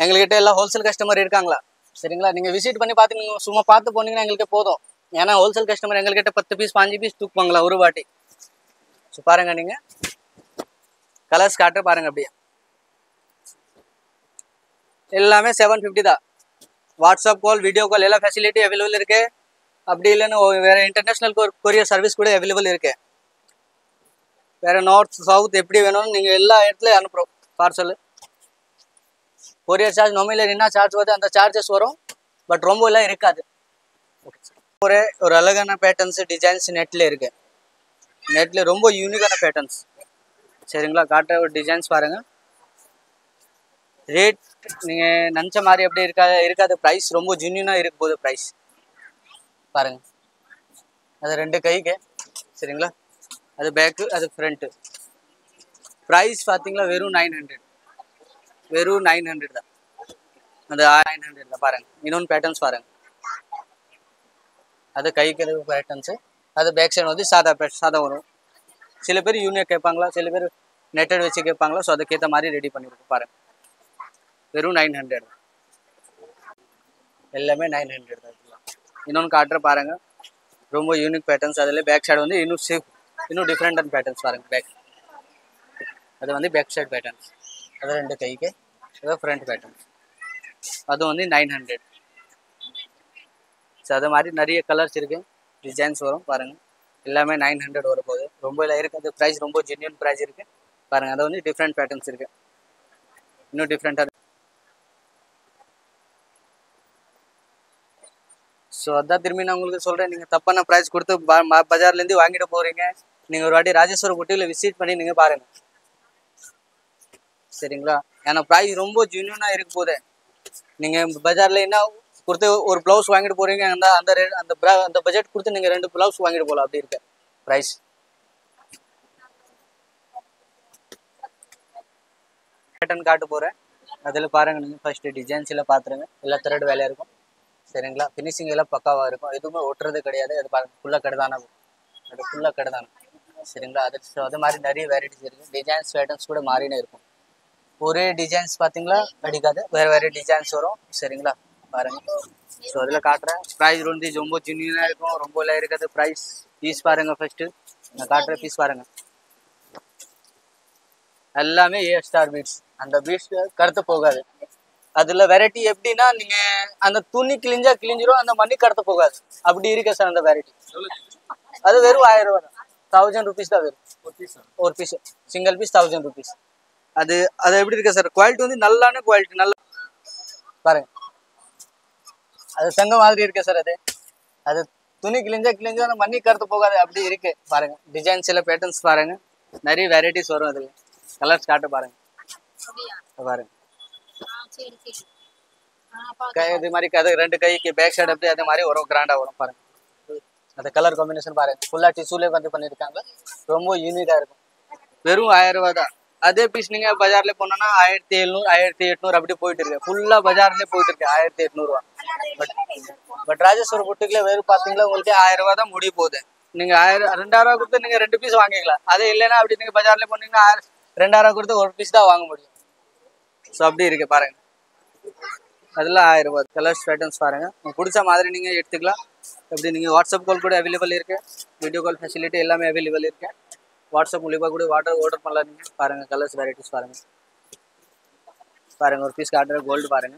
எங்ககிட்ட எல்லாம் ஹோல்சேல் கஸ்டமர் இருக்காங்களா, சரிங்களா? நீங்க விசிட் பண்ணி பார்த்து நீங்க சும்மா பார்த்து போனீங்கன்னா எங்களுக்கு போதும். ஏன்னா ஹோல்சேல் கஸ்டமர் எங்ககிட்ட 10 பீஸ் 5 பீஸ் தூக்குவாங்களா ஒரு வாட்டி. ஸோ பாருங்க, நீங்க கலர்ஸ் காட்ட பாருங்க. அப்படியே எல்லாமே 750 தான். வாட்ஸ்அப் கால், வீடியோ கால் எல்லா ஃபெசிலிட்டி அவைலபிள் இருக்கு. அப்படி இல்லைன்னு வேற இன்டர்நேஷனல் கொரியர் சர்வீஸ் கூட அவைலபிள் இருக்கு. வேற நார்த் சவுத் எப்படி வேணும்னு நீங்க எல்லா இடத்துலயும் அனுப்புறோம் பார்சல். கொரியர் சார்ஜ் நோமினல் என்ன சார்ஜ் வருது அந்த சார்ஜஸ் வரும், பட் ரொம்ப எல்லாம் இருக்காது. ஒரு அழகான பேட்டர்ன்ஸ் டிசைன்ஸ் நெட்ல இருக்கு. நெட்ல ரொம்ப யூனிக்கான பேட்டர்ன்ஸ், சரிங்களா? காட்டுற ஒரு டிசைன்ஸ் பாருங்க. ரேட் நீங்க நினச்ச மாதிரி எப்படி இருக்காது. ப்ரைஸ் ரொம்ப ஜென்யூனாக இருக்க போகுது. ப்ரைஸ் பாருங்க, அது 2 கைக்கு, சரிங்களா? அது பேக்கு, அது ஃப்ரண்ட்டு. ப்ரைஸ் பார்த்தீங்களா வெறும் 900. வெறும் 900 தான். அது 900 தான். பாருங்க, இன்னொன்று பேட்டர்ன்ஸ் பாருங்க. அது கைக்கு பேட்டர்ன்ஸு. அது பேக் சைடு வந்து சாதா வரும். சில பேர் யூனிக் கேட்பாங்களா, சில பேர் நெட்டட் வச்சு கேட்பாங்களா. ஸோ அதுக்கேற்ற மாதிரி ரெடி பண்ணியிருக்கோம் பாருங்க. வெறும் 900. எல்லாமே 900 தான். இன்னொன்று காட்டுற பாருங்க, ரொம்ப யூனிக் பேட்டர்ன்ஸ். அதில் பேக் சைடு வந்து இன்னும் டிஃப்ரெண்டான பேட்டர்ன்ஸ் பாருங்க. பேக் அது வந்து பேக் சைடு பேட்டர்ன்ஸ். அது 2 கைக்கு. அது ஃப்ரண்ட் பேட்டர்ன்ஸ். அது வந்து 900. ஸோ அது மாதிரி நிறைய கலர்ஸ் இருக்கு, டிசைன்ஸ் வரும் பாருங்க. எல்லாமே 900 வரப்போகுது. ரொம்ப இல்லை இருக்குது. ப்ரைஸ் ரொம்ப ஜென்யூன் ப்ரைஸ் இருக்கு பாருங்க. அது வந்து டிஃப்ரெண்ட் பேட்டர்ன்ஸ் இருக்கு, இன்னும் டிஃப்ரெண்டாக. ஸோ அதான் திரும்பி நான் உங்களுக்கு சொல்கிறேன், நீங்கள் தப்பான ப்ரைஸ் கொடுத்து பஜார்லேருந்து வாங்கிட்டு போகிறீங்க. நீங்கள் ஒரு வாட்டி ராஜேஸ்வர குட்டியில் விசிட் பண்ணி நீங்கள் பாருங்கள், சரிங்களா? ஏன்னா ப்ரைஸ் ரொம்ப ஜென்யூனாக இருக்க போதே. நீங்கள் பஜாரில் என்ன கொடுத்து ஒரு ப்ளவுஸ் வாங்கிட்டு போகிறீங்க, அந்த பட்ஜெட் கொடுத்து நீங்கள் 2 ப்ளவுஸ் வாங்கிட்டு போகலாம். அப்படி இருக்க ப்ரைஸ். பேட்டர்ன் காட்ட போகிறேன், அதில் பாருங்கள். நீங்கள் ஃபஸ்ட்டு டிசைன்ஸ் எல்லாம் பார்த்துருங்க. எல்லாம் த்ரெட் வேலையாக இருக்கும், சரிங்களா? ஃபினிஷிங் எல்லாம் பக்காவாக இருக்கும். எதுவுமே ஒட்டுறது கிடையாது. அது பாருங்க, ஃபுல்லாக கடைதான, அது ஃபுல்லாக கடைதான, சரிங்களா? அது மாதிரி நிறைய வெரைட்டிஸ் இருக்குது. டிசைன்ஸ் பேட்டர்ன்ஸ் கூட மாறினே இருக்கும். ஒரே டிசைன்ஸ் பார்த்தீங்களா அடிக்காது, வேறு டிசைன்ஸ் வரும், சரிங்களா? பாருங்க. ஸோ அதில் காட்டுறேன். ப்ரைஸ் வந்து ரொம்ப ஜென்யூனாக இருக்கும், ரொம்ப எல்லாம் இருக்காது. ப்ரைஸ் பீஸ் பாருங்க. ஃபஸ்ட்டு நான் காட்டுற பீஸ் பாருங்க. எல்லாமே A-ஸ்டார் பீட்ஸ். அந்த பீட்ஸ் கருத்து போகாது. அதில் வெரைட்டி எப்படின்னா, நீங்கள் அந்த துணி கிழிஞ்சிரும், அந்த மண்ணி கடத்த போகாது. அப்படி இருக்கு சார் அந்த வெரைட்டி. அது வெறும் 1000 ரூபா தான். 1000 rupees தான் வெறும் ஒரு பீஸ். Single piece 1000 rupees. அது எப்படி இருக்கு சார்? குவாலிட்டி வந்து நல்லான குவாலிட்டி, நல்லா பாருங்க. அது தங்க மாதிரி இருக்கு சார். அது துணி கிழிஞ்சா அந்த மண்ணி கருத்து போகாது. அப்படி இருக்கு பாருங்க. டிசைன்ஸ் எல்லாம் பேட்டர்ன்ஸ் பாருங்க. நிறைய வெரைட்டிஸ் வரும். அதில் கலர்ஸ் காட்ட பாருங்க. பாருங்க, இது மாதிரி அது 2 கைக்கு பேக் சைடு அப்படி அதே மாதிரி வரும், கிராண்டாக வரும் பாருங்க. அந்த கலர் காம்பினேஷன் பாருங்க. ஃபுல்லாக டிஷ்யூலே வந்து பண்ணியிருக்காங்க. ரொம்ப யூனிக்காக இருக்கும். வெறும் 1000 ரூபா தான். அதே பீஸ் நீங்கள் பஜாரில் போனோன்னா 1700 1800 அப்படி போயிட்டு இருக்கு. ஃபுல்லாக பஜார்லேயே போயிட்டு இருக்கு 1800 ரூபா. பட் ராஜேஸ்வர புட்டுக்குள்ள வெறும் பார்த்தீங்களா உங்களுக்கு 1000 ரூபா தான் முடிய போகுது. நீங்கள் 2000 ரூபா கொடுத்து நீங்கள் 2 பீஸ் வாங்கிக்கலாம். அதே இல்லைன்னா அப்படி நீங்கள் பஜாரில் போனீங்கன்னா 2000 கொடுத்து 1 பீஸ் தான் வாங்க முடியும். ஸோ அப்படி இருக்கு பாருங்க. அதெல்லாம் 1000 ரூபா. கலர்ஸ் பேட்டர்ன்ஸ் பாருங்க. உங்களுக்கு பிடிச்ச மாதிரி நீங்கள் எடுத்துக்கலாம். அப்படி நீங்கள் வாட்ஸ்அப் கால் கூட அவைலபிள் இருக்கு, வீடியோ கால் ஃபெசிலிட்டி எல்லாமே அவைலபிள் இருக்கு. வாட்ஸ்அப் மூலியமாக கூட ஆர்டர் பண்ணலாம். நீங்கள் பாருங்க, கலர்ஸ் வெரைட்டிஸ் பாருங்க. பாருங்க, ஒரு பீஸ் காட்டுற கோல்டு பாருங்க.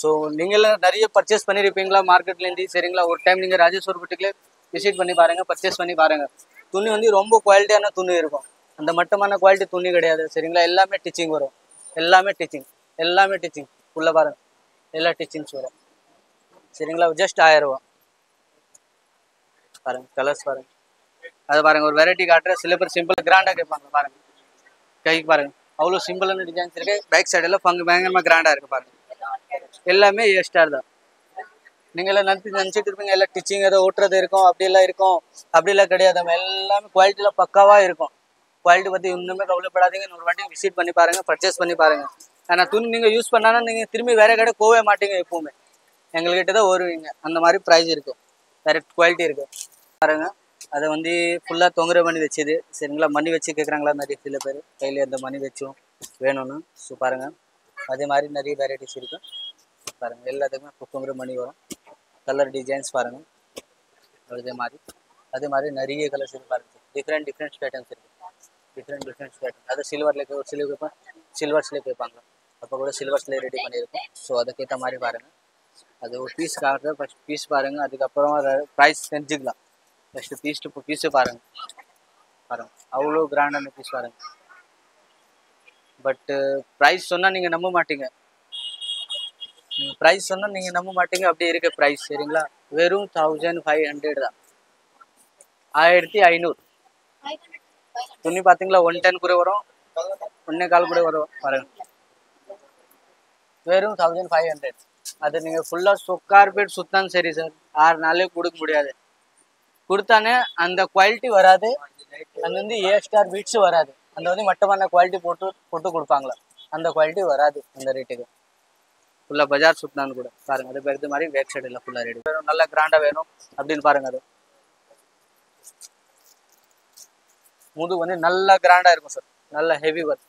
ஸோ நீங்களும் நிறைய பர்ச்சேஸ் பண்ணியிருப்பீங்களா மார்க்கெட்லேருந்து, சரிங்களா? ஒரு டைம் நீங்கள் ராஜேஸ்வர புட்டிக்கில் விசிட் பண்ணி பாருங்கள், பர்ச்சேஸ் பண்ணி பாருங்கள். துணி வந்து ரொம்ப குவாலிட்டியான துணி இருக்கும். அந்த மட்டமான குவாலிட்டி துணி கிடையாது, சரிங்களா? எல்லாமே டிச்சிங் வரும். எல்லாமே டிச்சிங் ஃபுல்லாக பாருங்கள். எல்லா டிச்சிங்ஸ் வரும் சரிங்களா. ஜஸ்ட் 1000 ரூபா. பாருங்க கலர்ஸ் பாருங்க. அது பாருங்க ஒரு வெரைட்டி காட்டுறேன். சில பேர் சிம்பிள் கிராண்டாக கேட்பாங்க பாருங்க. கைக்கு பாருங்க அவ்வளோ சிம்பிளான டிசைன்ஸ் இருக்கு. பேக் சைடு எல்லாம் பயங்கரமாக கிராண்டாக இருக்கு பாருங்க. எல்லாமே ஏ ஸ்டார் தான். நீங்கள் எல்லாம் நினச்சிட்டு இருப்பீங்க எல்லாம் டிச்சிங் ஏதோ ஓட்டுறது இருக்கும் அப்படியெல்லாம் இருக்கும். அப்படிலாம் கிடையாது. நம்ம எல்லாமே குவாலிட்டியில் பக்காவாக இருக்கும். குவாலிட்டி பற்றி இன்னுமே கவலைப்படாதீங்க. ஒரு வாட்டி விசிட் பண்ணி பாருங்கள், பர்ச்சேஸ் பண்ணி பாருங்கள். ஆனால் துணி நீங்கள் யூஸ் பண்ணாலும் நீங்கள் திரும்பி வேறு கடை போகவே மாட்டீங்க. எப்போவுமே எங்கள்கிட்ட தான் வருவீங்க. அந்த மாதிரி ப்ரைஸ் இருக்கும். கரெக்ட் குவாலிட்டி இருக்கும் பாருங்க. அதை வந்து ஃபுல்லாக தொங்குற மணி வச்சுது சரிங்களா. மணி வச்சு கேட்குறாங்களா நிறைய சில பேர் கையில் அந்த மணி வச்சும் வேணும்னு. ஸோ பாருங்கள் அதே மாதிரி நிறைய வெரைட்டிஸ் இருக்குது பாருங்கள். எல்லாத்துக்குமே தொங்குற மணி வரும். கலர் டிசைன்ஸ் பாருங்கள். அதே மாதிரி நிறைய கலர்ஸ் இருக்கு பாருங்கள். டிஃப்ரெண்ட் பேட்டர்ன்ஸ் இருக்குது. Different pattern. அது சில்வரில் ஒரு சில கேட்பேன், சில்வர்ஸ்லேயே கேட்பாங்க. அப்போ கூட சில்வர்ஸ்லேயே ரெடி பண்ணியிருக்கோம். ஸோ அதுக்கேற்ற மாதிரி பாருங்கள். அது ஒரு பீஸ் காட்டுற ஃபஸ்ட் பீஸ் பாருங்கள். அதுக்கப்புறம் ப்ரைஸ் தெரிஞ்சுக்கலாம். ஃபஸ்ட்டு பீஸு பாருங்கள். அவ்வளோ கிராண்டான பீஸ் பாருங்கள். பட்டு ப்ரைஸ் சொன்னால் நீங்கள் நம்ப மாட்டீங்க. ப்ரைஸ் சொன்னால் நீங்கள் நம்ப மாட்டீங்க. அப்படியே இருக்க ப்ரைஸ் சரிங்களா. வெறும் 1500 தான். 1500. துணி பார்த்தீங்களா 110 கூட வரும், 1.25 கூட வரும் பாருங்கள். வெறும் 1500. அது நீங்கள் ஃபுல்லாக சொக்கார்பேட் சுத்தாலும் சரி சார் 6 நாளே கொடுக்க முடியாது. கொடுத்தானே அந்த குவாலிட்டி வராது. அது வந்து ஏ ஸ்டார் பீட்ஸு வராது. அந்த வந்து மட்டமான குவாலிட்டி போட்டு கொடுப்பாங்களா, அந்த குவாலிட்டி வராது அந்த ரேட்டுக்கு. ஃபுல்லாக பஜார் சுத்தினான்னு கூட பாருங்கள். அது பெருது மாதிரி பேக் சைடு இல்லை ஃபுல்லாக ரெடி வேணும். நல்லா கிராண்டாக வேணும் அப்படின்னு பாருங்கள். அது முது வந்து நல்லா கிராண்டாக இருக்கும் சார். நல்லா ஹெவி ஒர்க்.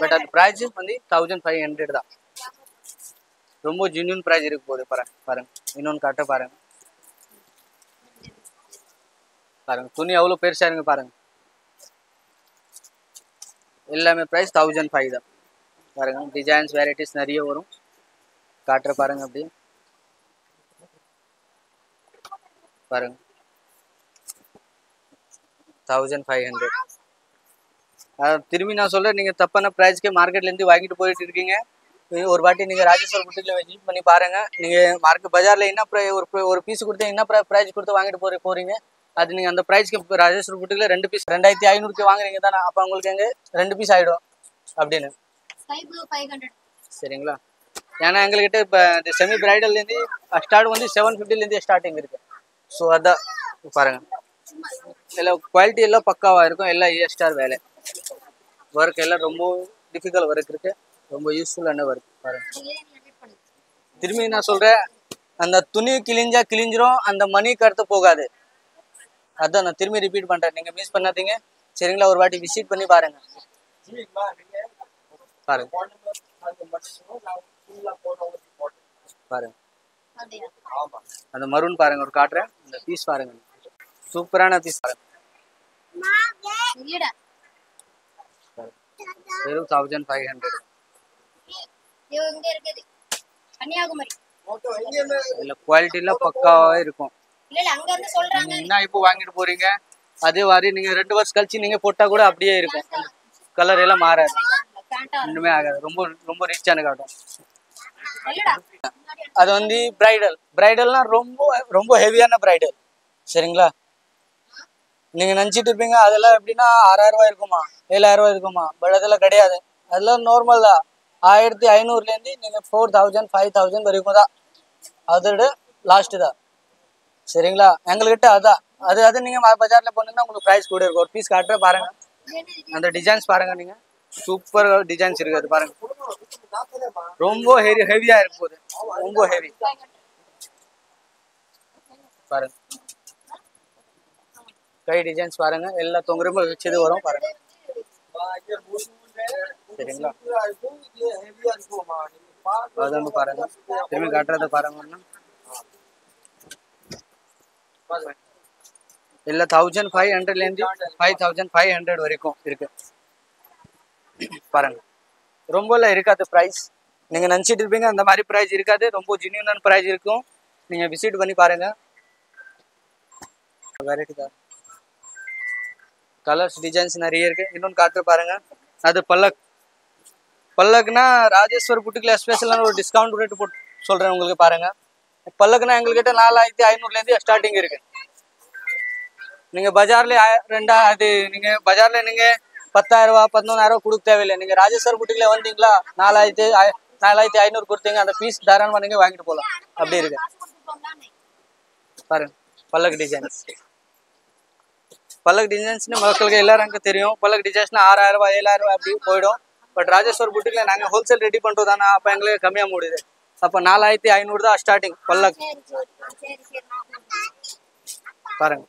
பட் அது ப்ரைஸ் வந்து 1500 தான். ரொம்ப ஜென்யூன் ப்ரைஸ் இருக்கு போகுது பாருங்க. இன்னொன்று காட்ட பாருங்க. துணி எவ்வளோ பெருசாக இருங்க பாருங்க. எல்லாமே ப்ரைஸ் 1500 தான் பாருங்க. டிசைன்ஸ் வெரைட்டிஸ் நிறைய வரும். காட்டுற பாருங்க. அப்படி பாருங்க 1500. திரும்பி நான் சொல்கிறேன், நீங்கள் தப்பான ப்ரைஸ்க்கு மார்க்கெட்லேருந்து வாங்கிட்டு போயிட்டு இருக்கீங்க. ஒரு வாட்டி நீங்கள் ராஜேஸ்வர் புட்டிக்கில் விசிட் பண்ணி பாருங்கள். நீங்கள் பஜாரில் என்ன ஒரு பீஸ் கொடுத்து என்ன ப்ரைஸ் கொடுத்து வாங்கிட்டு போகிறீங்க. அது நீங்கள் அந்த ப்ரைஸ்க்கு ராஜேஸ்வர் புட்டிக்கில் 2 பீஸ் 2500 வாங்குறீங்க தானே. அப்போ உங்களுக்கு எங்கே 2 பீஸ் ஆகிடும் அப்படின்னு சரிங்களா. ஏன்னா எங்கள்கிட்ட இப்போ இந்த செமி பிரைடல்லேருந்து ஸ்டார்ட் வந்து 750லேருந்து ஸ்டார்டிங் இருக்குது. ஸோ அதான் பாருங்கள். எல்லாம் குவாலிட்டி எல்லாம் பக்காவாக இருக்கும். எல்லாம் ஏ ஸ்டார் வேலை. ஒர்க் எல்லாம் ரொம்ப டிஃபிகல்ட் ஒர்க் இருக்குது. ரொம்ப யூஸ்ஃபுல்லான ஒர்க் பாருங்க. திரும்பி நான் சொல்கிறேன், அந்த துணி கிழிஞ்சிரும், அந்த மணி கருத்து போகாது. அதான் நான் திரும்பி ரிப்பீட் பண்ணுறேன். நீங்கள் மிஸ் பண்ணாதீங்க சரிங்களா. ஒரு வாட்டி விசிட் பண்ணி பாருங்க. பாருங்க அந்த மரூன் பாருங்க. ஒரு காட்டுறேன். இந்த பீஸ் பாருங்க. சூப்பரான பீஸ் பாருங்க. வெறும் 1500. இல்ல குவாலிட்டிலாம் பக்காவா இருக்கும். என்ன இப்போ வாங்கிட்டு போறீங்க, அதே மாதிரி நீங்க 2 வருஷம் கழிச்சு நீங்க போட்டா கூட அப்படியே இருக்கும். கலர் எல்லாம் மாறாது, ஒண்ணுமே ஆகாது. ரொம்ப ரொம்ப ரிச்சான காட்டும். அது வந்து பிரைடல்னா ரொம்ப ரொம்ப ஹெவியான பிரைடல் சரிங்களா. நீங்க நினைச்சிட்டு இருப்பீங்க அதெல்லாம் எப்படின்னா 6000 ரூபாய் இருக்குமா, 7000 ரூபாய் இருக்குமா. பட் அதெல்லாம் கிடையாது. அதெல்லாம் நார்மல் தான். 1500லேருந்து நீங்கள் 4000 5000 வரைக்கும் தான். அதோட லாஸ்ட்டு தான் சரிங்களா. எங்கள்கிட்ட அதான் அது நீங்கள் பஜாரில் போனீங்கன்னா உங்களுக்கு ப்ரைஸ் கூட இருக்கும். ஒரு பீஸ் காட்டுற பாருங்க. அந்த டிசைன்ஸ் பாருங்க. நீங்கள் சூப்பர் டிசைன்ஸ் இருக்குது. அது பாருங்க. ரொம்ப ஹெவியாக இருக்கும் போது, ரொம்ப ஹெவி பாருங்க. கை டிசைன்ஸ் பாருங்க. எல்லாம் தொங்குறப்ப வச்சது வரும் பாருங்க சரிங்களா. அது பாருங்க. திரும்பி காட்டுறத பாருங்க. எல்லாம் 1500லேருந்து 5500 வரைக்கும் இருக்கு பாருங்க. ரொம்பலாம் இருக்காது ப்ரைஸ். நீங்க நினைச்சிட்டு இருப்பீங்க அந்த மாதிரி ப்ரைஸ் இருக்காது. ரொம்ப ஜென்யூனான ப்ரைஸ் இருக்கும். நீங்க விசிட் பண்ணி பாருங்க. வெரைட்டி தான். கலர்ஸ் டிசைன்ஸ் நிறைய இருக்கு. இன்னொன்று காட்டு பாருங்க. அது பல்லக்குனா ராஜேஸ்வர் புட்டிக்கில் ஸ்பெஷலான ஒரு டிஸ்கவுண்ட் ரேட் போட்டு சொல்கிறேன் உங்களுக்கு பாருங்கள். பல்லக்குனா எங்கள்கிட்ட 4500 ஸ்டார்டிங் இருக்குது. நீங்கள் பஜார்லேயே அது நீங்கள் பஜாரில் நீங்கள் 10,000 11,000 கொடுக்க தேவையில்லை. நீங்கள் ராஜேஸ்வர் புட்டிக்கில் வந்தீங்களா 4500 கொடுத்தீங்க, அந்த பீஸ் தாராளமாக நீங்கள் வாங்கிட்டு போகலாம். அப்படி இருக்கு பாருங்க. பல்லக்கு டிசைன்ஸ் மக்களுக்கு எல்லாருக்கும் தெரியும். பல்லக்கு டிசைன்ஸ்னா 6000 7000 அப்படி போயிடும். பட் ராஜேஸ்வர் புட்டிக்கில் நாங்கள் ஹோல்சேல் ரெடி பண்ணுறோம் தானே, அப்போ எங்களுக்கு கம்மியாக முடியுது. அப்போ 4500 தான் ஸ்டார்டிங் பல்லக்கு பாருங்க.